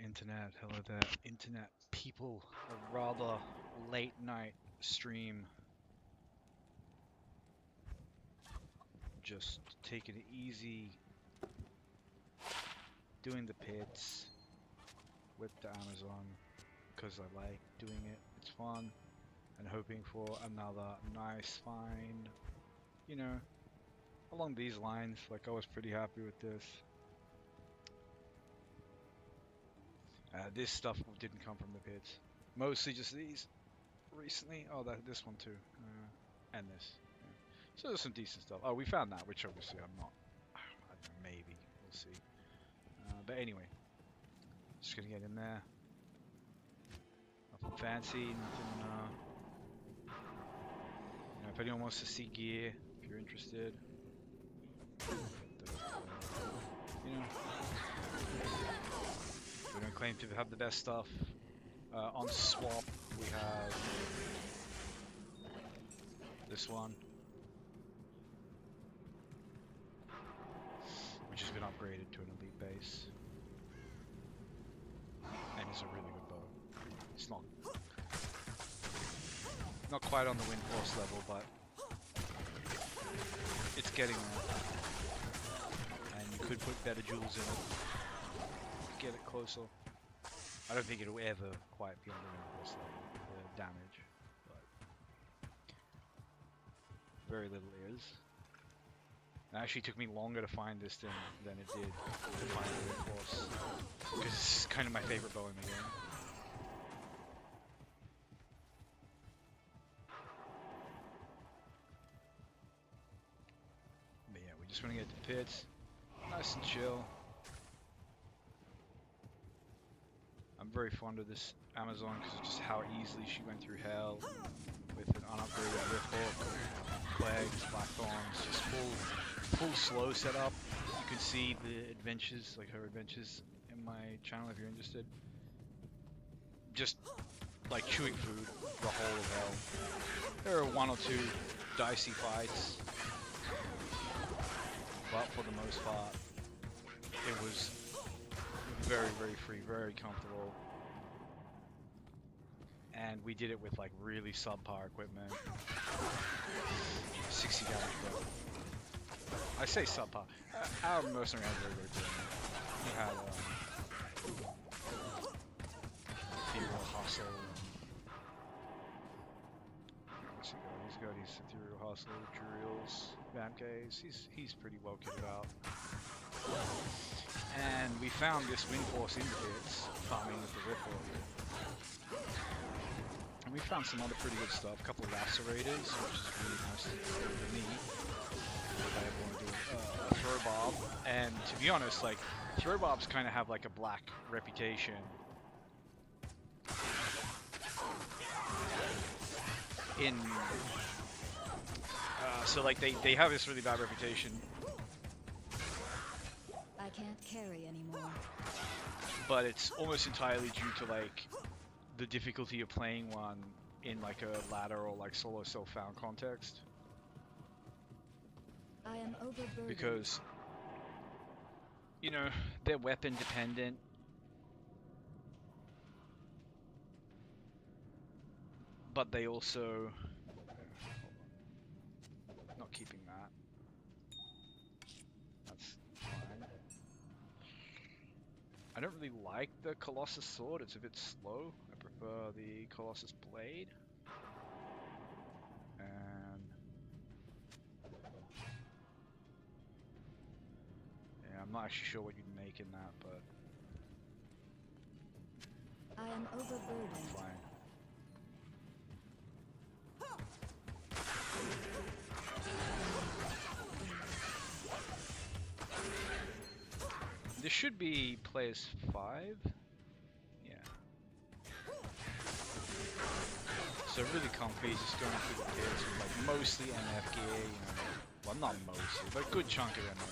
internet. Hello there, internet people. A rather late night stream. Just taking it easy, doing the pits with the Amazon because I like doing it. It's fun, and hoping for another nice find. You know, along these lines. Like I was pretty happy with this. This stuff didn't come from the pits. Mostly just these. Recently, oh, this one too, and this. Yeah. So there's some decent stuff. Oh, we found that, which obviously I'm not. I don't know, maybe we'll see. But anyway, just gonna get in there. Nothing fancy, nothing. You know, if anyone wants to see gear, if you're interested, you know, we don't claim to have the best stuff. On swap, we have this one, which has been upgraded to an elite base, and it's a really good bow. It's not quite on the wind force level, but it's getting there. And you could put better jewels in it, get it closer. I don't think it'll ever quite be on the wind force level, the damage, but very little is. It actually took me longer to find this than it did to find the wind force, because it's kind of my favorite bow in the game. But yeah, we just want to get to the pits, nice and chill. I'm very fond of this Amazon because of just how easily she went through hell with an unupgraded whip hook, plagues, blackthorns, just full slow setup. You can see the adventures, like her adventures, in my channel if you're interested. Just like chewing food the whole of hell. There are one or two dicey fights, but for the most part, it was very, very free, very comfortable. And we did it with like really subpar equipment. 60 damage bro. I say subpar. Our mercenary had very good equipment. He had ethereal hustle. What's he got? He's got his ethereal hustle, Juriel's, Vamcase. He's pretty well kitted out. And we found this wind force in the pits, farming with the ripple. And we found some other pretty good stuff, a couple of lacerators, which is really nice for me. If I ever want to do a throw bob. And to be honest, like, throw bobs kind of have like a black reputation. So like they have this really bad reputation. I can't carry anymore. But it's almost entirely due to like the difficulty of playing one in like a ladder or like solo self-found context. I am overburdened. Because, you know, they're weapon dependent. But they also... Not keeping that. That's fine. I don't really like the Colossus sword, it's a bit slow. I prefer the Colossus blade. And... yeah, I'm not actually sure what you'd make in that, but... I am overburdened. Fine. This should be players 5. Yeah. So really comfy, just going through the pits with like mostly MF gear, you know. Well, not mostly, but a good chunk of MF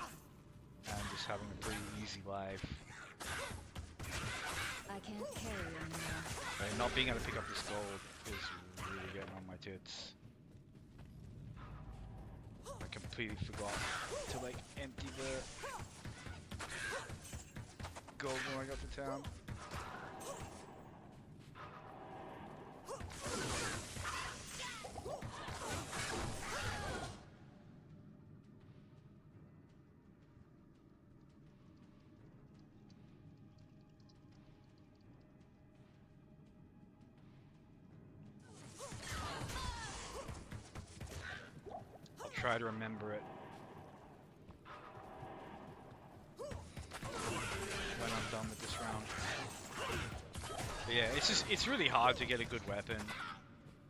gear. And just having a pretty easy life. I can't carry anymore. And not being able to pick up this gold is really getting on my tits. I completely forgot to like empty the gold when I got to town. I'll try to remember it when I'm done with this round. But yeah, it's really hard to get a good weapon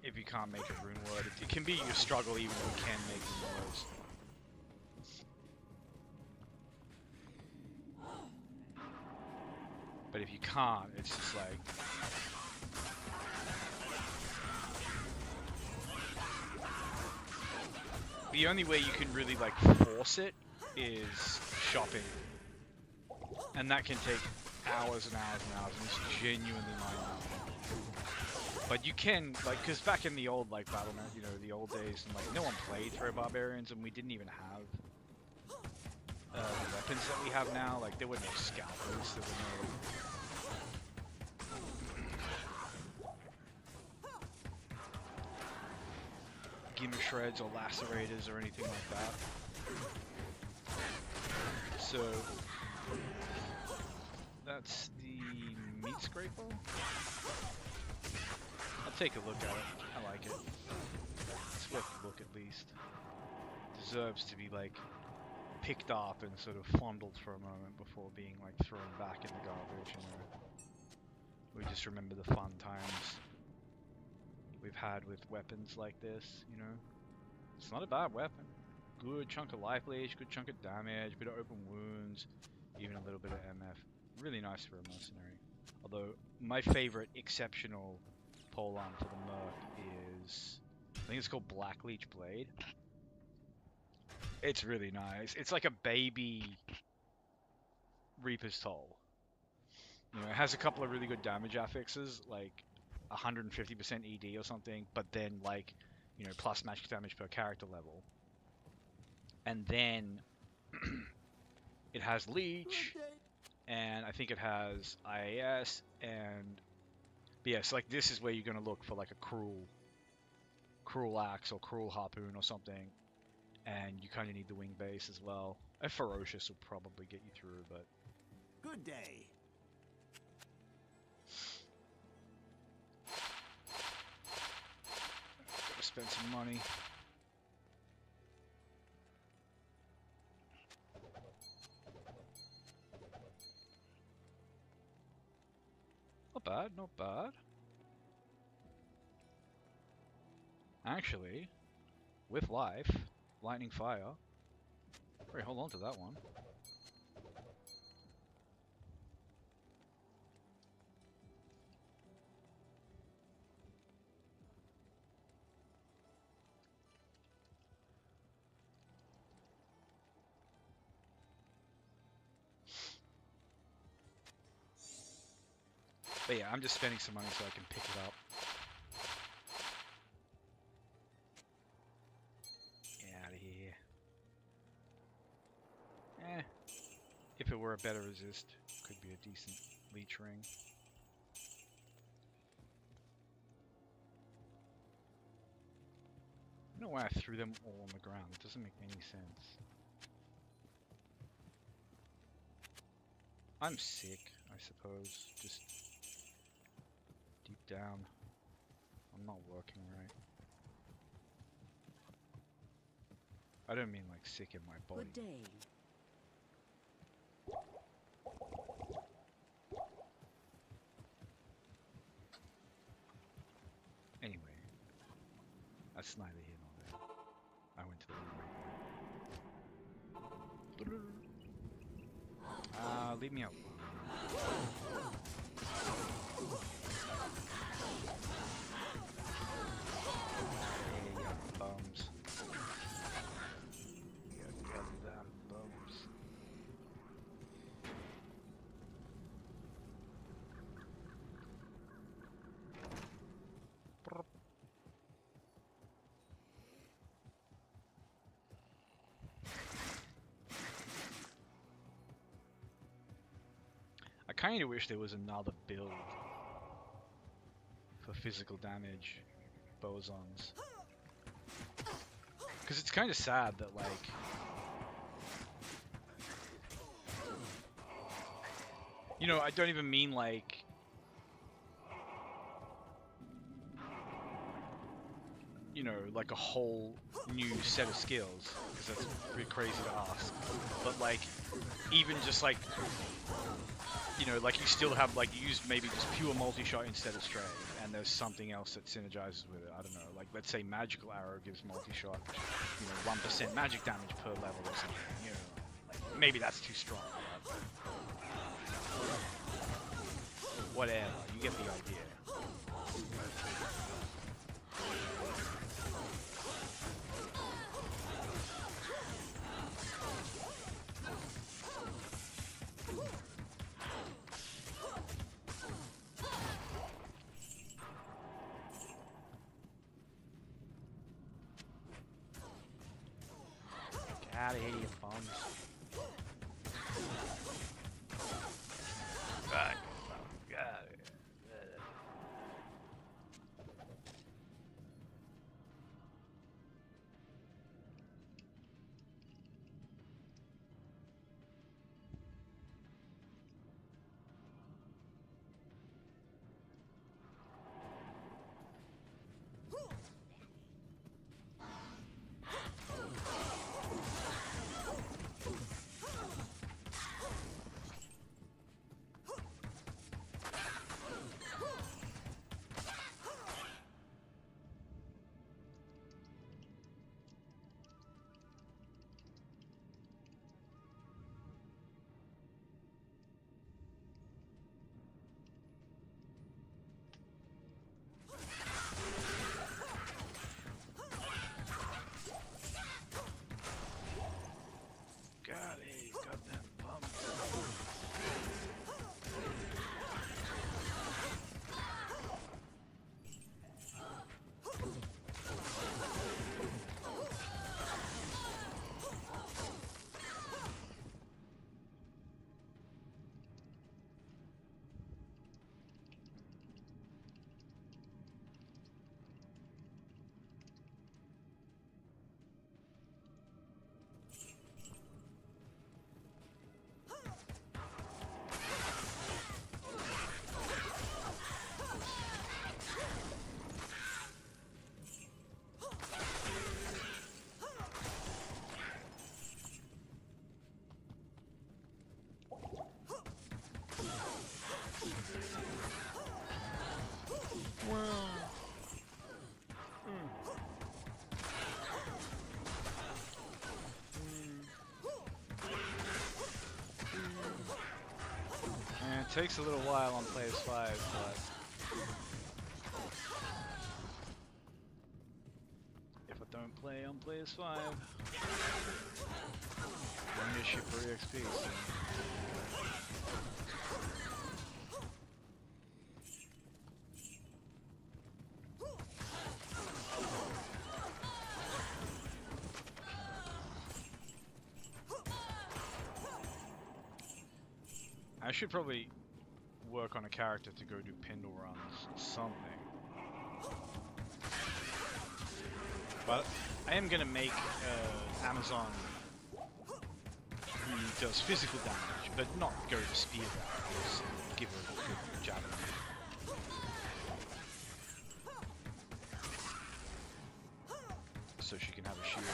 if you can't make a rune word. It can be your struggle even if you can make rune words. But if you can't, it's just like... The only way you can really like force it is shopping. And that can take hours and hours and hours, and it's genuinely mind-numbing. But you can, like, because back in the old, like, Battle.net, you know, the old days, and, like, no one played Throw Barbarians, and we didn't even have the weapons that we have now. Like, there were no scalpers, there were no... Gimmer Shreds or Lacerators or anything like that. So... That's the meat scraper. I'll take a look at it. I like it. It's worth a look at least. Deserves to be like picked up and sort of fondled for a moment before being like thrown back in the garbage. You know, we just remember the fun times we've had with weapons like this. You know, it's not a bad weapon. Good chunk of life leech, good chunk of damage, bit of open wounds, even a little bit of MF. Really nice for a mercenary. Although, my favorite exceptional polearm for the merc is... I think it's called Black Leech Blade. It's really nice. It's like a baby Reaper's Toll. You know, it has a couple of really good damage affixes, like 150% ED or something, but then like, you know, plus magic damage per character level. And then it has Leech, and I think it has IAS, and but yeah, so like this is where you're gonna look for like a cruel axe or cruel harpoon or something, and you kind of need the wing base as well. A ferocious will probably get you through, but good day. Gotta spend some money. Not bad, not bad. Actually, with life, lightning fire. Wait, hold on to that one. But yeah, I'm just spending some money so I can pick it up. Get out of here. Eh. If it were a better resist, could be a decent leech ring. I don't know why I threw them all on the ground. It doesn't make any sense. I'm sick, I suppose. Just deep down, I'm not working right. I don't mean like sick in my body. Good day. Anyway, that's neither here nor there. I went to the wrong way. Leave me out. Hey, you bums. You goddamn bums. kind of wish there was another build for physical damage bosons. Because it's kind of sad that, like, you know, I don't even mean like, you know, like a whole new set of skills, because that's pretty crazy to ask. But like, even just like, you know, like you still have, like, you use maybe just pure multi-shot instead of straight, and there's something else that synergizes with it. I don't know, like let's say magical arrow gives multi-shot, you know, 1% magic damage per level or something, you know. Like, maybe that's too strong, but whatever, you get the idea. Get out of here, you bums. Fuck. God. God, hey, goddamn bum. And it takes a little while on PS5, but if I don't play on PS5, I'm gonna ship for EXP. So. I should probably work on a character to go do Pendle runs or something. But I am going to make Amazon who does physical damage, but not go to spear damage, give her a good javelin. So she can have a shield.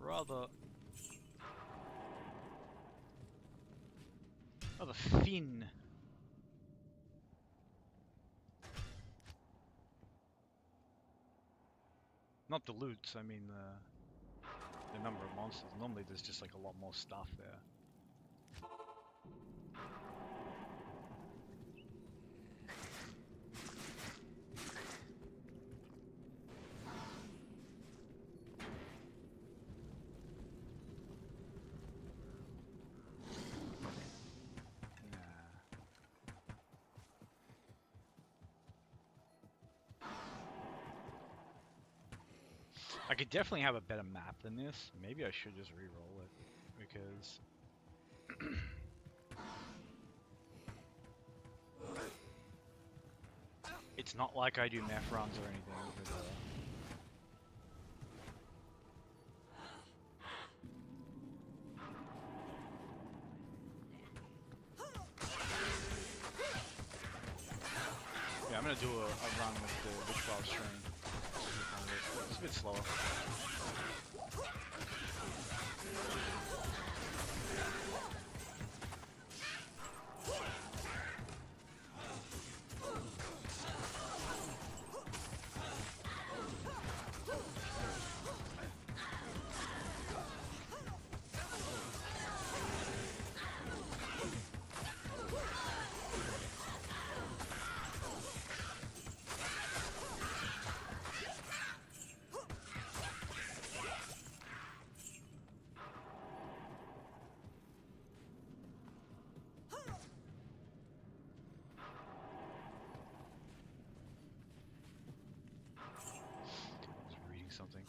Rather thin not the loots, I mean the number of monsters. Normally there's just like a lot more stuff there. I could definitely have a better map than this. Maybe I should just re-roll it, because it's not like I do meth runs or anything. But, yeah, I'm gonna do a run with the Witchwild stream. It's a bit slower. Something.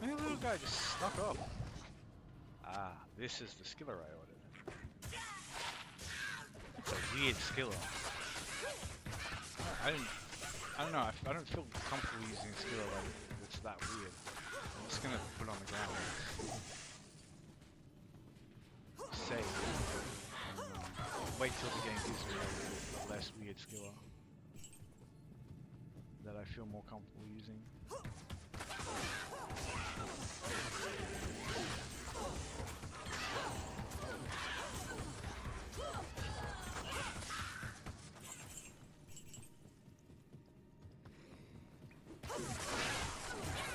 Maybe the little guy just snuck up. Ah, this is the skiller I ordered. It's a weird skiller. I don't know. I don't feel comfortable using a skiller like it's that weird. I'm just gonna put it on the ground. Save. Wait till the game gives me a less weird skiller that I feel more comfortable using.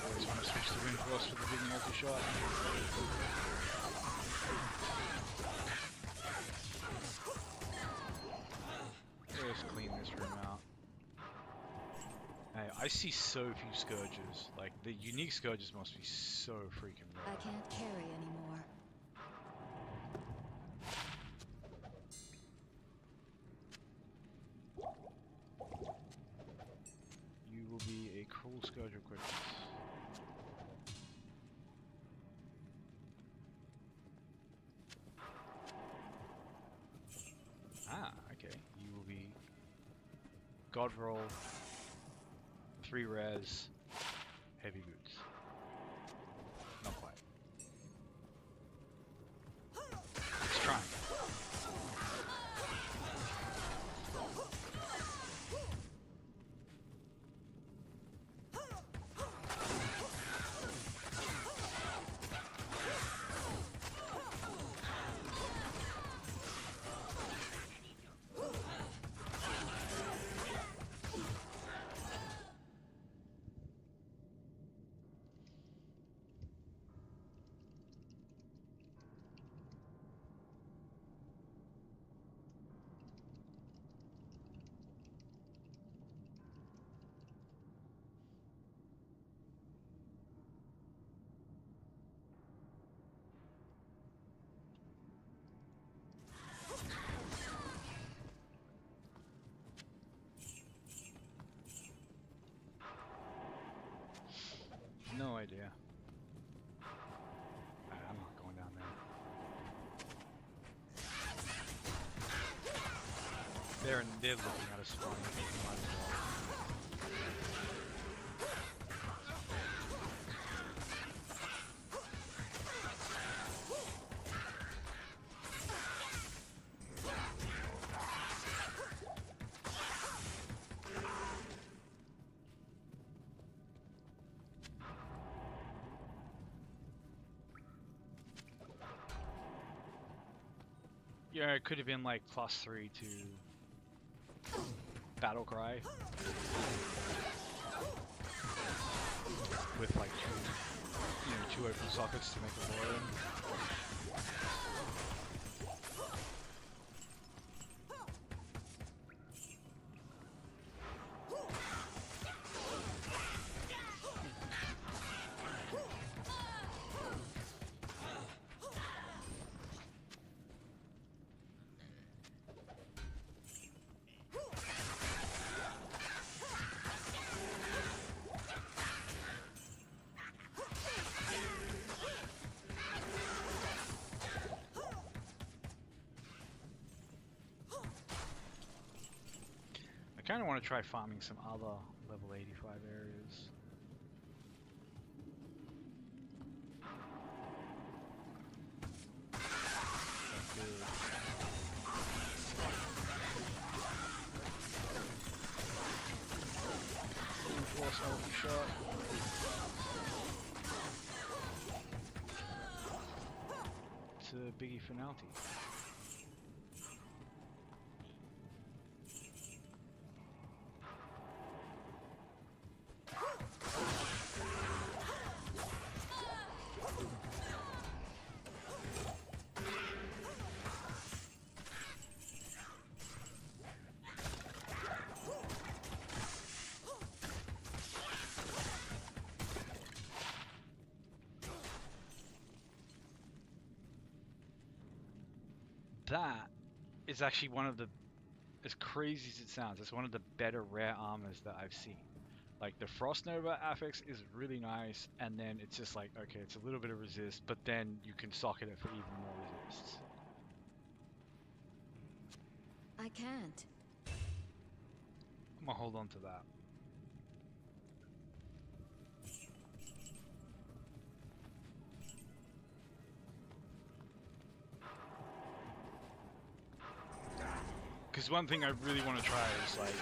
Always want to switch to Windforce for the big multi-shot. Let's clean this room out. Hey, I see so few Scourges. Like, the unique Scourges must be so freaking rare. I can't carry anymore. You will be a cruel Scourge of quickness. Ah, okay. You will be God Roll, 3 res, heavy boots. Not quite. It's trying. No idea. I'm not going down there. They're looking at us funny. Might as well. Yeah, it could have been like +3 to battle cry. two open sockets to make a door in. I kind of want to try farming some other level 85 areas. Force ulti shot. It's a biggie finality. That is actually one of the, as crazy as it sounds, it's one of the better rare armors that I've seen. Like the Frost Nova affix is really nice, and then it's just like, okay, it's a little bit of resist, but then you can socket it for even more resists. I can't. I'm gonna hold on to that. Because one thing I really want to try is like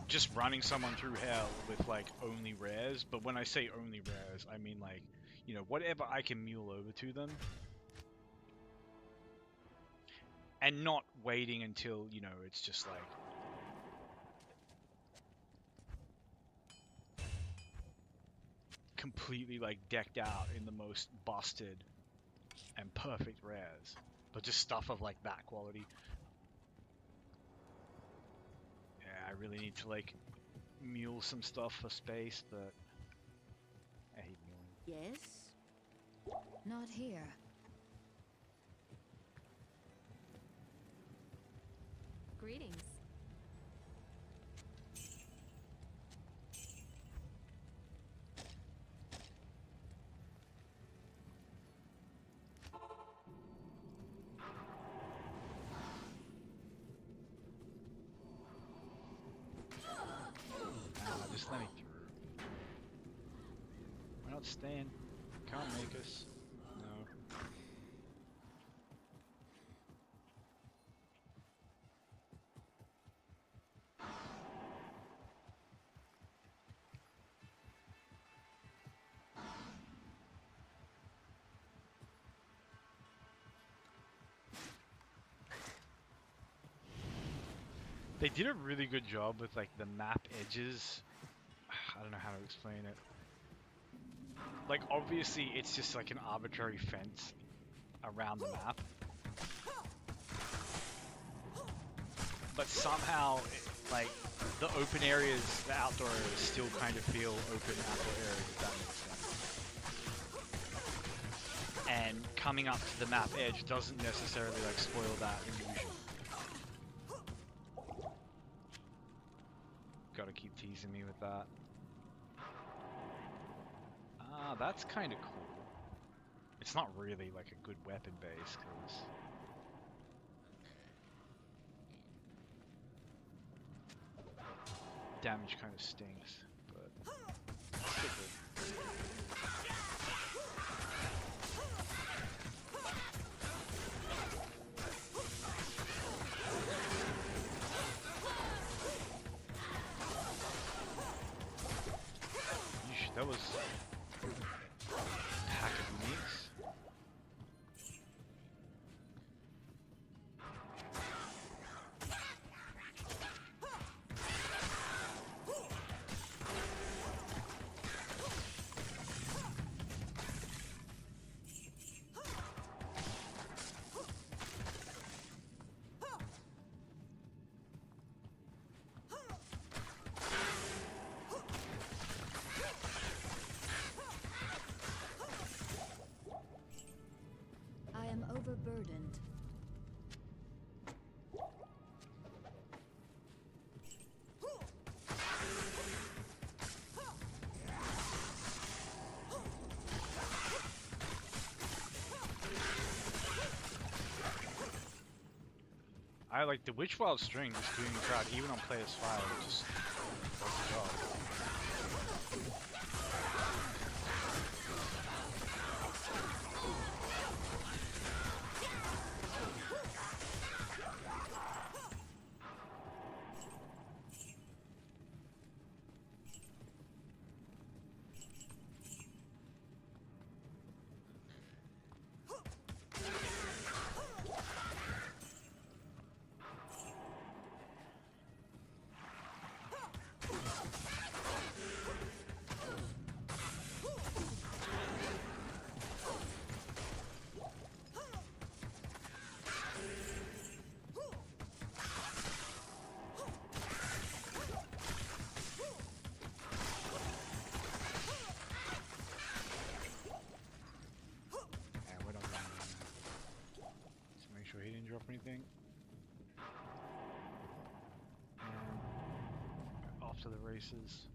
just running someone through hell with like only rares. But when I say only rares, I mean like, you know, whatever I can mule over to them. And not waiting until, you know, it's just like completely like decked out in the most busted and perfect rares, but just stuff of like that quality. Yeah, I really need to like mule some stuff for space, but I hate muling. Yes? Not here. Greetings. Just let me through. We're not staying. Can't make us. No. They did a really good job with like the map edges. I don't know how to explain it. Like obviously it's just like an arbitrary fence around the map. But somehow like the open areas, the outdoor areas still kind of feel open outdoor areas, if that makes sense. And coming up to the map edge doesn't necessarily like spoil that illusion. Gotta keep teasing me with that. Ah, that's kind of cool. It's not really like a good weapon base, because damage kind of stinks, but still good. Yeesh, that was pack of uniques. I like the Witchwild string just doing the crowd even on players 5. It just does the job. He didn't drop anything. And off to the races.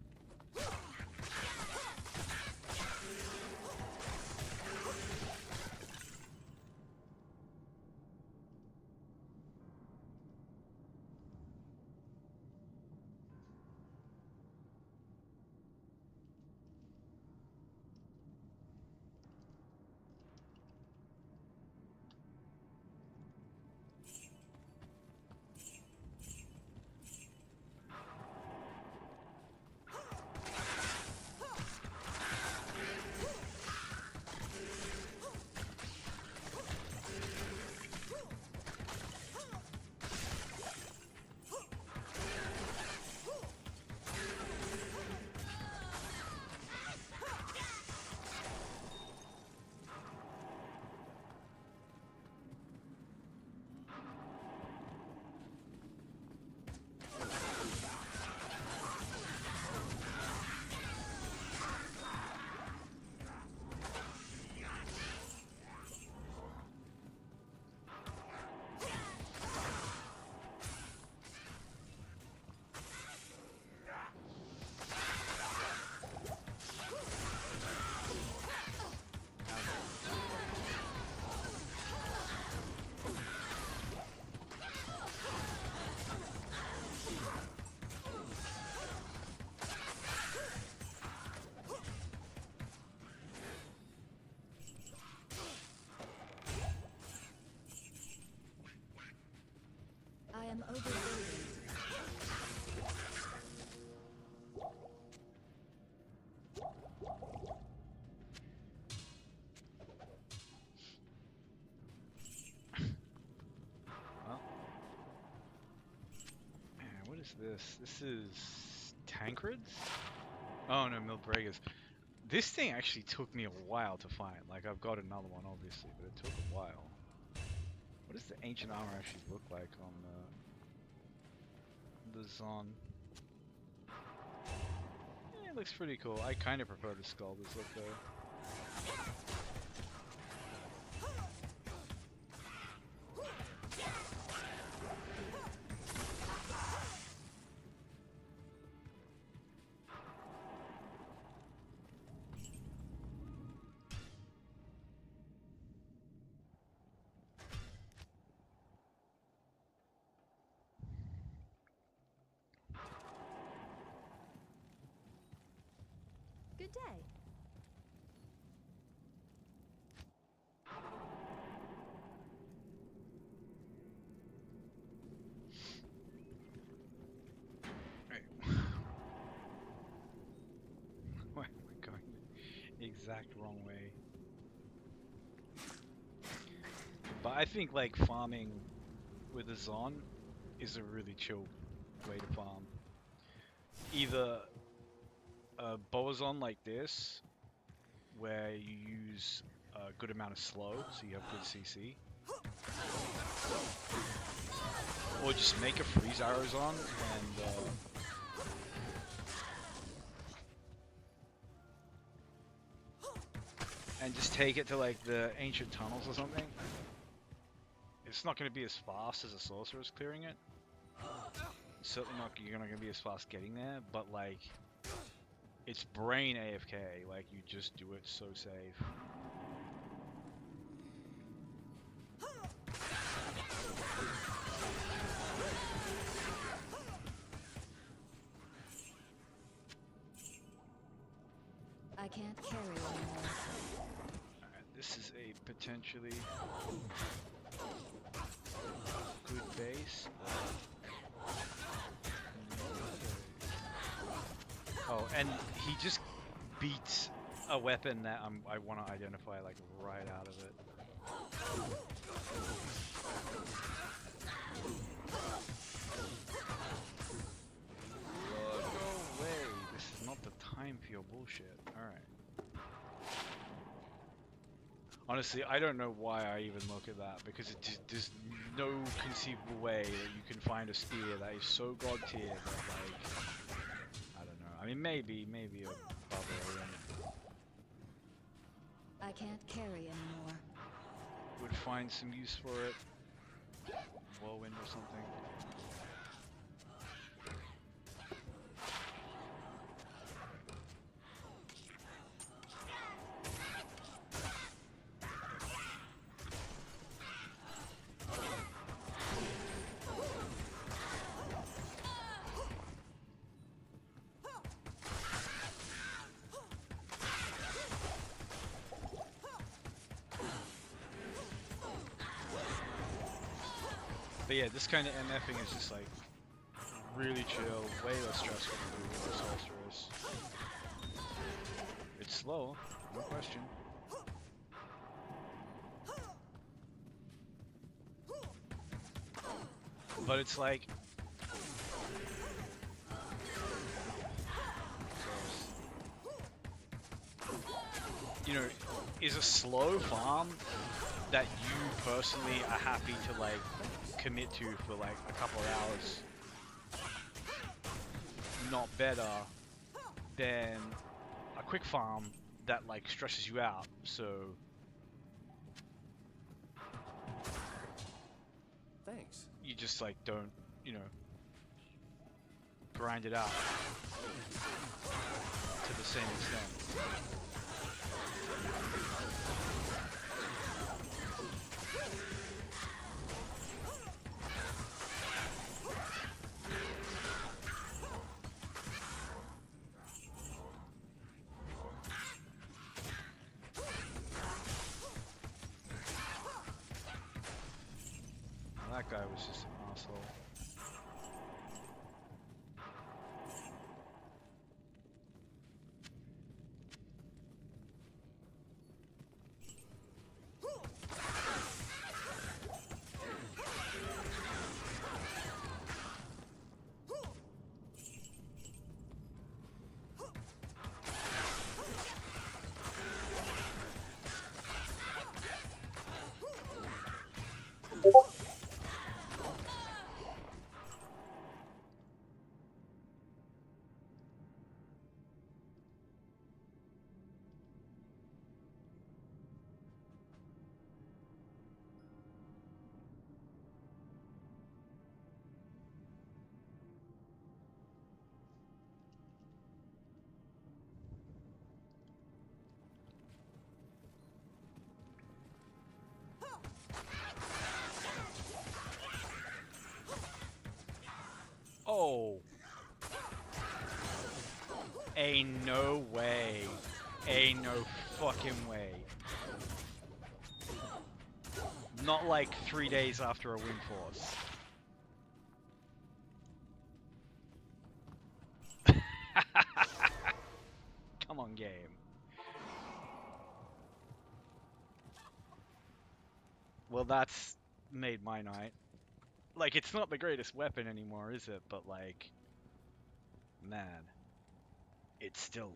I am overburdened. Well, man, what is this? This is Tankreds? Oh no, Milbregas. This thing actually took me a while to find. Like, I've got another one, obviously, but it took a while. What does the ancient armor actually look like on the Zon? Yeah, it looks pretty cool. I kind of prefer the Sculptor's look, though. Good day. Right. Why am I going the exact wrong way? But I think, like, farming with a Zon is a really chill way to farm. Either a Boazon like this, where you use a good amount of slow, so you have good CC, or just make a freeze arrows on and just take it to like the ancient tunnels or something. It's not going to be as fast as a sorcerer's clearing it. Certainly not. You're not going to be as fast getting there, but like, it's brain AFK. Like, you just do it so safe. I can't carry anymore. Alright, this is a potentially good base. Oh, and he just beats a weapon that I want to identify like right out of it. Go away. This is not the time for your bullshit. Alright. Honestly, I don't know why I even look at that, because it just, there's no conceivable way that you can find a spear that is so god tier that, like, I don't know. I mean, maybe a barbarian I can't carry anymore. would find some use for it. Whirlwind or something. But yeah, this kind of MFing is just like really chill, way less stressful to do with the sorceress. It's slow, no question. But it's like you know, is a slow farm that you personally are happy to like commit to for like a couple of hours not better than a quick farm that like stresses you out? So Thanks. you just like don't, you know, grind it out to the same extent. That guy was just an asshole. Oh. Ain't no way. Ain't no fucking way. Not like 3 days after a wind force. Come on, game. Well, that's made my night. Like, it's not the greatest weapon anymore, is it? But, like, man, it's still,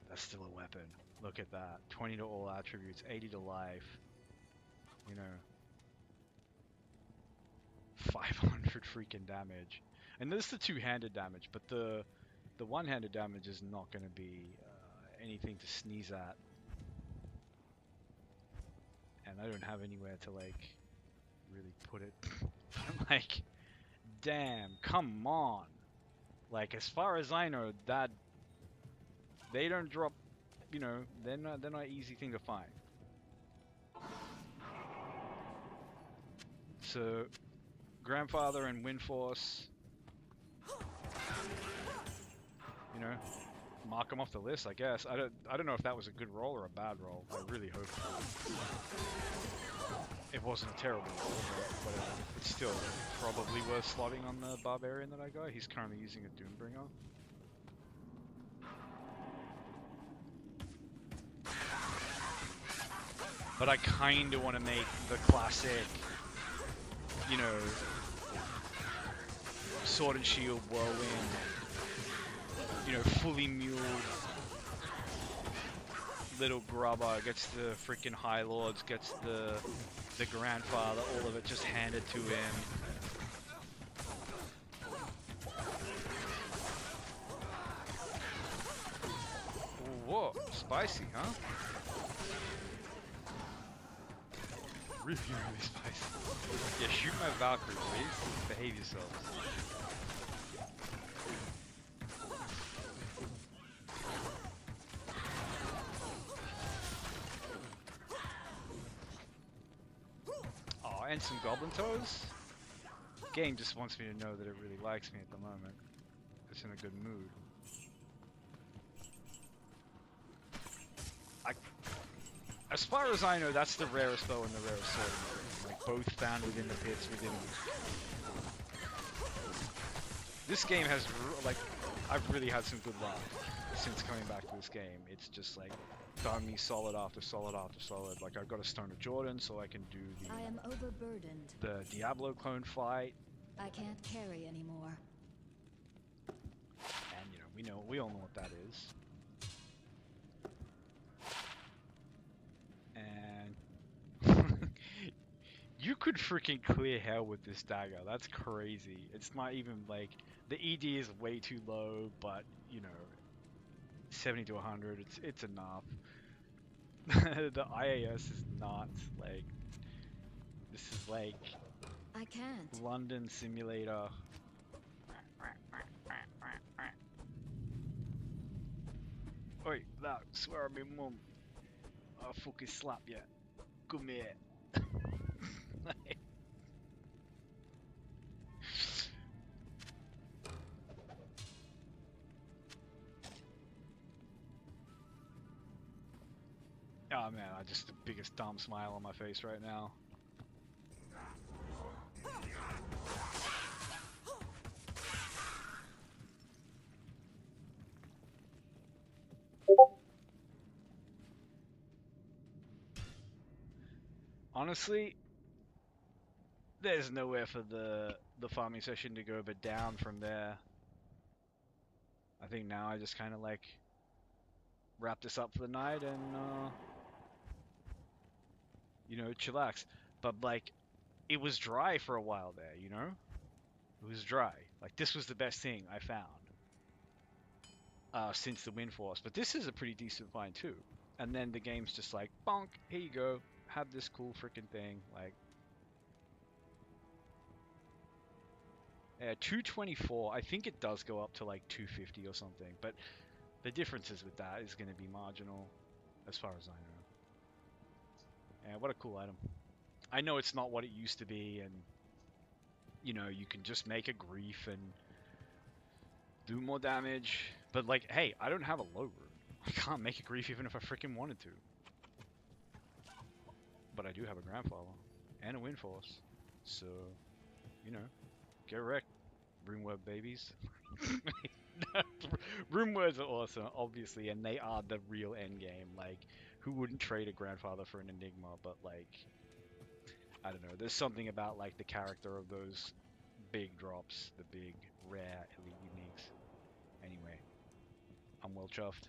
that's still a weapon. Look at that. 20 to all attributes, 80 to life. You know, 500 freaking damage. And this is the two-handed damage, but the one-handed damage is not going to be anything to sneeze at. And I don't have anywhere to, like, really put it. I'm like, damn, come on. Like, as far as I know, that they don't drop, you know, they're not an easy thing to find. So, Grandfather and Windforce, you know, mark him off the list, I guess. I don't know if that was a good roll or a bad roll. I really hope it wasn't a terrible roll, but whatever. It's still probably worth slotting on the barbarian that I got. He's currently using a Doombringer. But I kind of want to make the classic, you know, sword and shield whirlwind, you know, fully muled little grubber, gets the freaking High Lords, gets the grandfather, all of it just handed to him. Whoa, spicy, huh? Really, really spicy. Yeah, shoot my Valkyrie, please. Behave yourselves. Oh, and some Goblin Toes? Game just wants me to know that it really likes me at the moment. It's in a good mood. As far as I know, that's the rarest bow and the rarest sword in the game. Like, both found within the pits, within... This game has, like, I've really had some good luck since coming back to this game. It's just, like, done me solid after solid after solid. Like, I've got a Stone of Jordan, so I can do I am overburdened. the Diablo clone fight. I can't carry anymore. And, you know, we all know what that is. And you could freaking clear hell with this dagger. That's crazy. It's not even like the ED is way too low, but you know, 70 to 100, it's enough. The IAS is not like this is like I can't. London Simulator. Oi, loud, swear on me mum. I'll fucking slap you. Come here. Oh man, I just the biggest dumb smile on my face right now. Honestly, there's nowhere for the farming session to go but down from there. I think now I just kind of like wrap this up for the night and you know, chillax. But like, it was dry for a while there, you know? It was dry. Like, this was the best thing I found since the Wind Force. But this is a pretty decent find too. And then the game's just like, bonk, here you go. Have this cool freaking thing. Like, 224. I think it does go up to like 250 or something. But the differences with that is going to be marginal as far as I know. Yeah, what a cool item. I know it's not what it used to be, and you know, you can just make a grief and do more damage. But like, hey, I don't have a low root. I can't make a grief even if I freaking wanted to. But I do have a grandfather and a wind force. So, you know, get wrecked, Roomweb babies. Roomwords are awesome, obviously, and they are the real end game. Like, who wouldn't trade a grandfather for an enigma? But like, I don't know. There's something about like the character of those big drops, the big rare elite uniques. Anyway, I'm well chuffed.